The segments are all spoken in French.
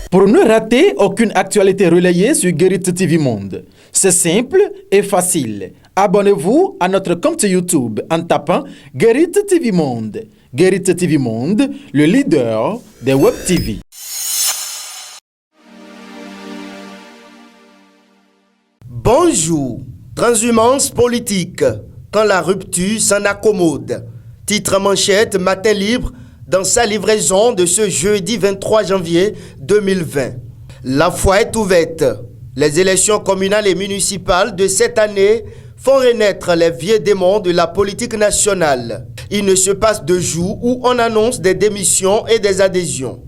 Pour ne rater aucune actualité relayée sur Guérit TV Monde, c'est simple et facile. Abonnez-vous à notre compte YouTube en tapant Guérit TV Monde. Guérit TV Monde, le leader des Web TV. Bonjour, transhumance politique, quand la rupture s'en accommode. Titre manchette Matin Libre dans sa livraison de ce jeudi 23 janvier 2020. La foi est ouverte. Les élections communales et municipales de cette année font renaître les vieux démons de la politique nationale. Il ne se passe 2 jours où on annonce des démissions et des adhésions.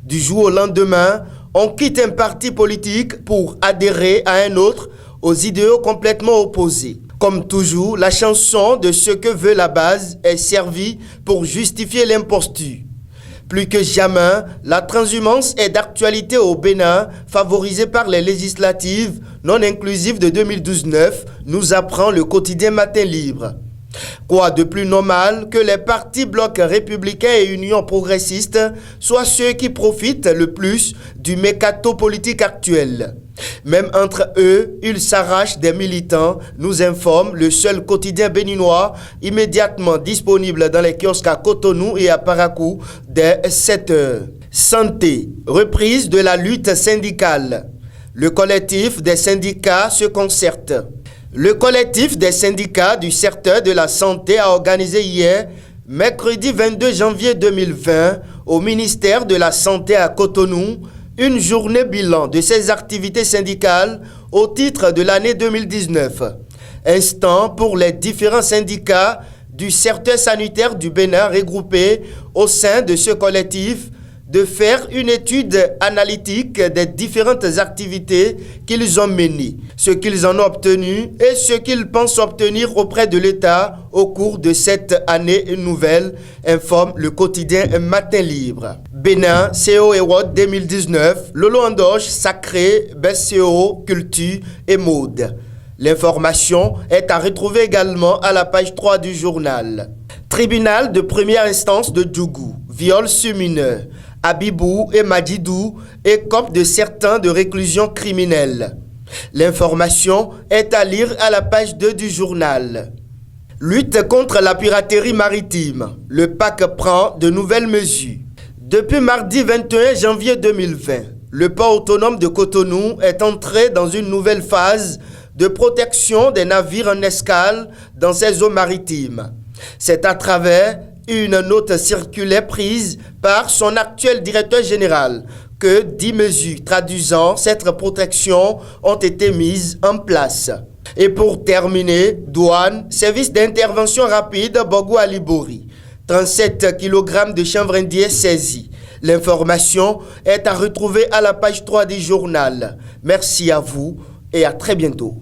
Du jour au lendemain, on quitte un parti politique pour adhérer à un autre aux idéaux complètement opposés. Comme toujours, la chanson de ce que veut la base est servie pour justifier l'imposture. Plus que jamais, la transhumance est d'actualité au Bénin, favorisée par les législatives non inclusives de 2019, nous apprend le quotidien Matin Libre. Quoi de plus normal que les partis blocs républicains et union progressiste soient ceux qui profitent le plus du mercato politique actuel. Même entre eux, ils s'arrachent des militants, nous informe le seul quotidien béninois immédiatement disponible dans les kiosques à Cotonou et à Parakou dès 7 heures. Santé, reprise de la lutte syndicale. Le collectif des syndicats se concerte. Le collectif des syndicats du secteur de la santé a organisé hier, mercredi 22 janvier 2020, au ministère de la Santé à Cotonou, une journée bilan de ses activités syndicales au titre de l'année 2019. Instant pour les différents syndicats du secteur sanitaire du Bénin regroupés au sein de ce collectif de faire une étude analytique des différentes activités qu'ils ont menées, ce qu'ils en ont obtenu et ce qu'ils pensent obtenir auprès de l'État au cours de cette année nouvelle, informe le quotidien Matin Libre. Bénin, CO Award 2019, Lolo Andoche, Sacré, BCO, Culture et Mode. L'information est à retrouver également à la page 3 du journal. Tribunal de première instance de Djougou, viol sur mineur. Abibou et Madidou écopent de certains de réclusion criminelle. L'information est à lire à la page 2 du journal. Lutte contre la piraterie maritime. Le PAC prend de nouvelles mesures. Depuis mardi 21 janvier 2020, le port autonome de Cotonou est entré dans une nouvelle phase de protection des navires en escale dans ses eaux maritimes. C'est à travers une note circulaire prise par son actuel directeur général que 10 mesures traduisant cette protection ont été mises en place. Et pour terminer, douane, service d'intervention rapide Bogo Alibori, 37 kg de chanvre indien saisis. L'information est à retrouver à la page 3 du journal. Merci à vous et à très bientôt.